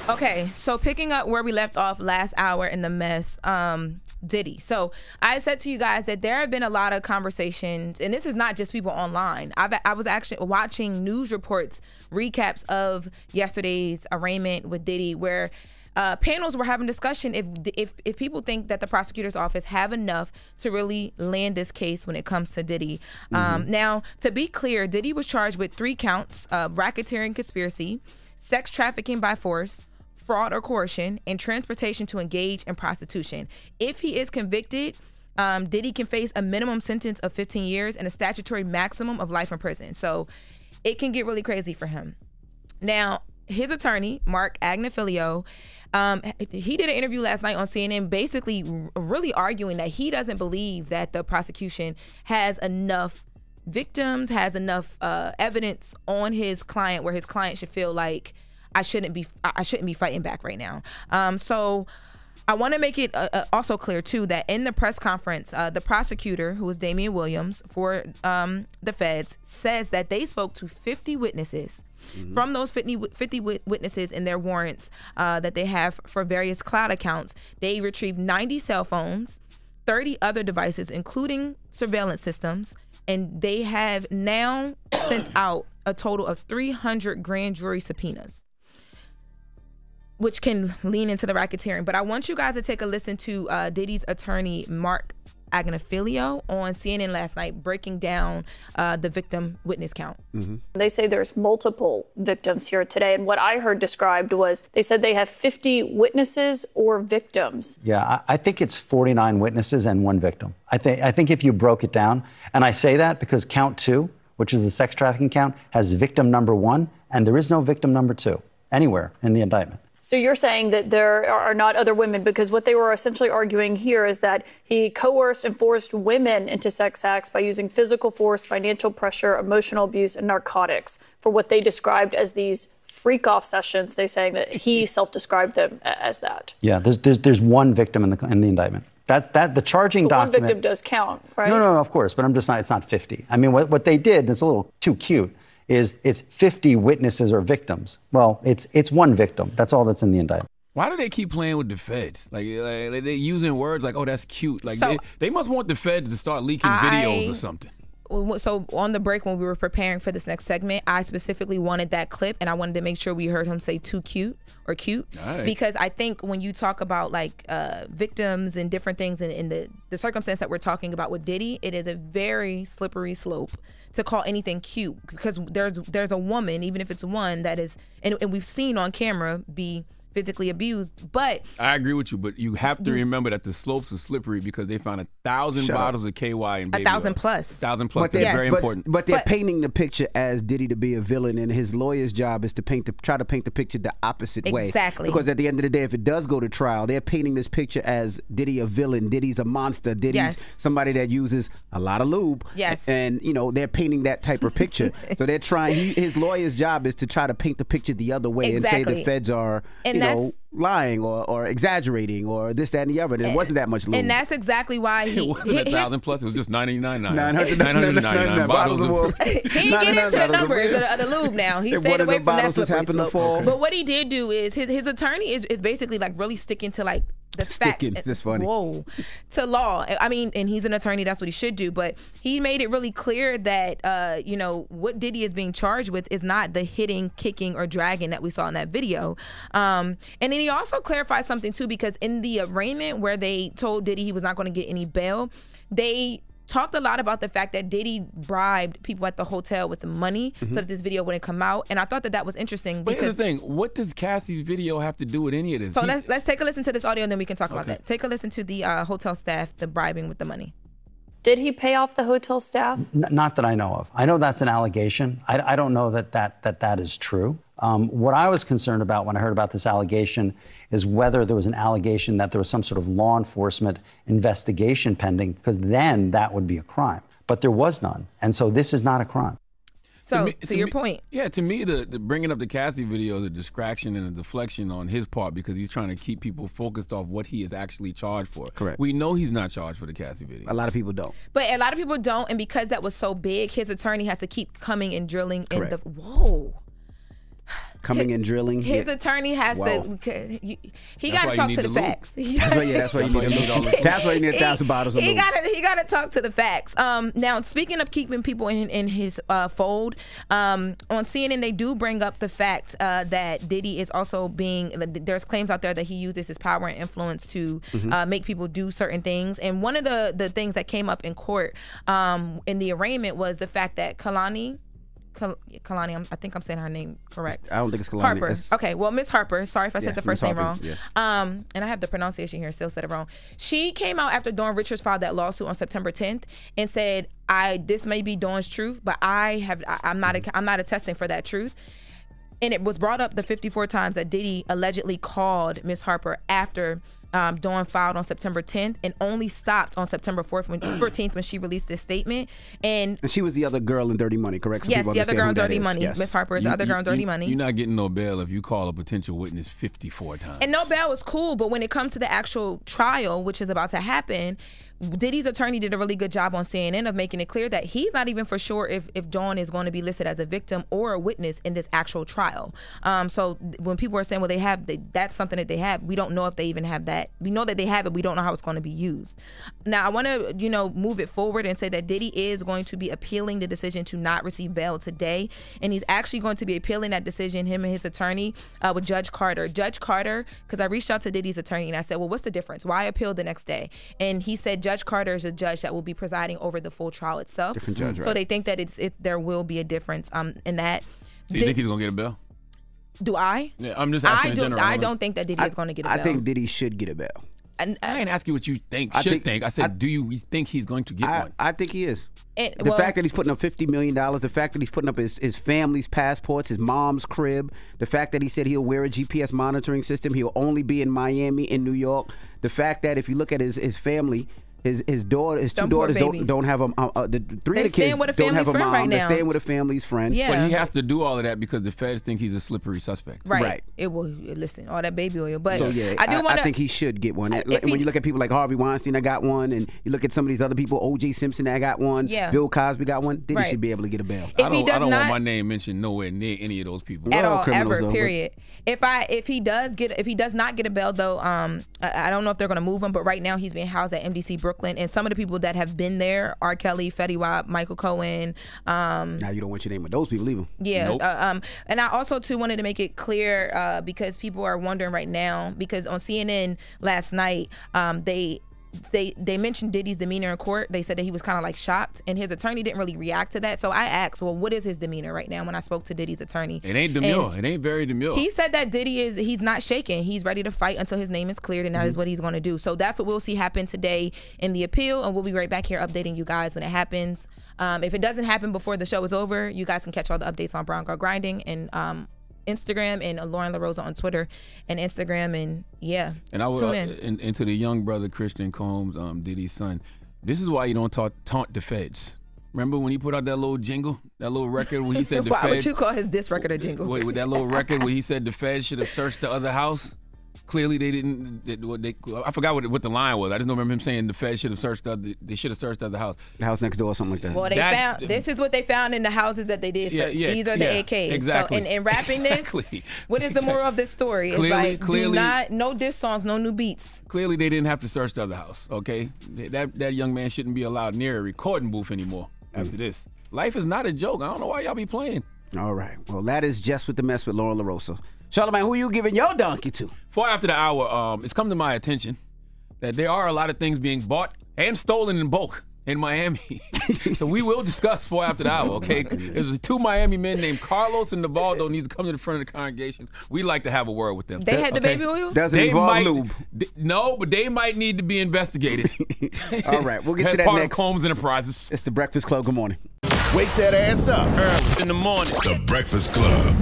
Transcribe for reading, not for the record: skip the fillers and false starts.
Okay, so picking up where we left off last hour in the mess, Diddy. So I said to you guys that there have been a lot of conversations, and this is not just people online. I was actually watching news reports, recaps of yesterday's arraignment with Diddy, where panels were having discussion if people think that the prosecutor's office have enough to really land this case when it comes to Diddy. Now, to be clear, Diddy was charged with 3 counts of racketeering conspiracy, sex trafficking by force, fraud or coercion, and transportation to engage in prostitution. If he is convicted, Diddy can face a minimum sentence of 15 years and a statutory maximum of life in prison. So it can get really crazy for him. Now, his attorney, Mack, he did an interview last night on CNN, basically really arguing that he doesn't believe that the prosecution has enough victims, has enough evidence on his client where his client should feel like I shouldn't be fighting back right now. So I want to make it also clear too that in the press conference, the prosecutor, who is Damian Williams for the feds, says that they spoke to 50 witnesses. From those 50 witnesses in their warrants that they have for various cloud accounts, they retrieved 90 cell phones, 30 other devices, including surveillance systems, and they have now sent out a total of 300 grand jury subpoenas, which can lean into the racketeering. But I want you guys to take a listen to Diddy's attorney, Mack, on CNN last night, breaking down the victim witness count. They say there's multiple victims here today. And what I heard described was they said they have 50 witnesses or victims. Yeah, I think it's 49 witnesses and 1 victim. I think if you broke it down, and I say that because count 2, which is the sex trafficking count, has victim number 1, and there is no victim number 2 anywhere in the indictment. So you're saying that there are not other women, because what they were essentially arguing here is that he coerced and forced women into sex acts by using physical force, financial pressure, emotional abuse, and narcotics for what they described as these freak-off sessions. They saying that he self-described them as that. Yeah, there's 1 victim in the indictment. The charging document. 1 victim does count, right? No, of course, but I'm just not. It's not 50. I mean, what they did, and it's a little too cute, is it's 50 witnesses or victims. Well, it's 1 victim. That's all that's in the indictment. Why do they keep playing with the feds? Like they using words like, "Oh, that's cute." Like so, they must want the feds to start leaking videos or something. So on the break when we were preparing for this next segment, I specifically wanted that clip, and I wanted to make sure we heard him say "too cute" or "cute," because I think when you talk about like victims and different things in the circumstance that we're talking about with Diddy, it is a very slippery slope to call anything cute, because there's a woman, even if it's one, that is, and we've seen on camera be physically abused. But I agree with you, but you have to remember that the slopes are slippery because they found 1,000 bottles of KY and baby 1,000 plus. 1,000 plus. That's very important. But they're painting the picture as Diddy to be a villain, and his lawyer's job is to try to paint the picture the opposite way. Exactly. Because at the end of the day, if it does go to trial, they're painting this picture as Diddy a villain, Diddy's a monster, Diddy's somebody that uses a lot of lube. Yes. And they're painting that type of picture. So they're trying. His lawyer's job is to try to paint the picture the other way and say the feds are, lying or exaggerating or this, that, and the other. And it wasn't that much lube. And that's exactly why it wasn't 1,000 plus. It was just 999 bottles of. He didn't get into the numbers of the lube. Now he stayed away from that slippery slope. But what he did do is his attorney is basically like really sticking to like the fact. That's funny. Whoa, to law. I mean, and he's an attorney. That's what he should do. But he made it really clear that what Diddy is being charged with is not the hitting, kicking, or dragging that we saw in that video. And then he also clarified something too, because in the arraignment where they told Diddy he was not going to get any bail, they talked a lot about the fact that Diddy bribed people at the hotel with the money so that this video wouldn't come out, and I thought that was interesting. But here's the thing: what does Cassie's video have to do with any of this? So let's take a listen to this audio, and then we can talk about that. Take a listen to the hotel staff, the bribing with the money. Did he pay off the hotel staff? Not that I know of. I know that's an allegation. I don't know that is true. What I was concerned about when I heard about this allegation is whether there was an allegation that there was some sort of law enforcement investigation pending, because then that would be a crime. But there was none. And so this is not a crime. So, to your point. Yeah, to me, the bringing up the Cassie video is a distraction and a deflection on his part, because he's trying to keep people focused off what he is actually charged for. Correct. We know he's not charged for the Cassie video. A lot of people don't. But a lot of people don't, and because that was so big, his attorney has to keep coming and drilling in the, coming and drilling. His attorney has to. He got to talk to the facts. That's why you need all this. That's why you need 1,000 bottles of lube. He got to talk to the facts. Now, speaking of keeping people in his fold, on CNN they do bring up the fact that Diddy is also there's claims out there that he uses his power and influence to make people do certain things. And one of the things that came up in court in the arraignment was the fact that Kalani, I think I'm saying her name correct. I don't think it's Kalani. Harper. Okay, well, Miss Harper. Sorry if I said the first name wrong. Yeah. And I have the pronunciation here, still said it wrong. She came out after Dawn Richards filed that lawsuit on September 10th and said, "This may be Dawn's truth, but I'm not attesting for that truth." And it was brought up the 54 times that Diddy allegedly called Miss Harper after Dawn filed on September 10th and only stopped on September 14th when she released this statement. And she was the other girl in Dirty Money, correct? So yes, the other girl in Dirty Money. Yes. Miss Harper is the other girl in Dirty Money. You're not getting no bail if you call a potential witness 54 times. And no bail is cool, but when it comes to the actual trial, which is about to happen, Diddy's attorney did a really good job on CNN of making it clear that he's not even for sure if Dawn is going to be listed as a victim or a witness in this actual trial. So when people are saying, well, that's something that they have, we don't know if they even have that. We know that they have it. We don't know how it's going to be used. Now, I want to, move it forward and say that Diddy is going to be appealing the decision to not receive bail today. And he's actually going to be appealing that decision, him and his attorney, with Judge Carter. Judge Carter, because I reached out to Diddy's attorney and I said, well, what's the difference? Why appeal the next day? And he said, Judge Carter is a judge that will be presiding over the full trial itself. Different judge, right? So they think that there will be a difference in that. Do you think he's going to get a bail? Do I? Yeah, I'm just asking in general. I don't think that Diddy is going to get a bail. I think Diddy should get a bail. I ain't asking you what you think. I said, do you think he's going to get one? I think he is. The fact that he's putting up $50 million, the fact that he's putting up his family's passports, his mom's crib, the fact that he said he'll wear a GPS monitoring system, he'll only be in Miami, in New York, the fact that if you look at his family, his two daughters don't have the three of the kids don't have a mom. They're staying with a family's friend. Yeah. But he has to do all of that because the feds think he's a slippery suspect. Right. It will listen, all that baby oil. But so yeah, I think he should get one. When you look at people like Harvey Weinstein, that got one, and you look at some of these other people, O.J. Simpson, that got one. Yeah. Bill Cosby got one. Diddy should be able to get a bail. I don't want my name mentioned nowhere near any of those people at all, ever. Period. If he does not get a bail though, I don't know if they're going to move him. But right now he's being housed at MDC Brooklyn, and some of the people that have been there, R. Kelly, Fetty Wap, Michael Cohen. Now you don't want your name with those people either. Yeah. Nope. And I also too wanted to make it clear because people are wondering right now, because on CNN last night they mentioned Diddy's demeanor in court. They said that he was kind of like shocked, and his attorney didn't really react to that. So I asked, well, what is his demeanor right now when I spoke to Diddy's attorney? It ain't demure. It ain't very demure. He said that he's not shaking. He's ready to fight until his name is cleared, and that is what he's going to do. So that's what we'll see happen today in the appeal, and we'll be right back here updating you guys when it happens. If it doesn't happen before the show is over, you guys can catch all the updates on Brown Girl Grinding and Instagram, and Lauren LaRosa on Twitter and Instagram, and and I would and to the young brother Christian Combs, Diddy's son, this is why you don't taunt the feds. Remember when he put out that little jingle, that little record where he said the why feds? Would you call his diss record a jingle? Wait, with that little record where he said the feds should have searched the other house. Clearly they didn't. I forgot what the line was. I just remember him saying the feds should have searched they should have searched the other house. The house next door or something like that. Well, this is what they found in the houses that they did search. These are the AKs. Exactly. So in wrapping this, what is the moral of this story? It's clearly, no diss songs, no new beats. Clearly they didn't have to search the other house. Okay, that young man shouldn't be allowed near a recording booth anymore after this. Life is not a joke. I don't know why y'all be playing. All right. Well, that is Jess with the Mess with Lauren LaRosa. Charlamagne, who you giving your donkey to? Before after the hour, it's come to my attention that there are a lot of things being bought and stolen in bulk in Miami. So we will discuss before after the hour, okay? There's two Miami men named Carlos and Navaldo need to come to the front of the congregation. We'd like to have a word with them. They had the baby oil? Doesn't involve lube. No, but they might need to be investigated. All right, we'll get to that part next. Of Combs Enterprises. It's the Breakfast Club. Good morning. Wake that ass up early in the morning. The Breakfast Club.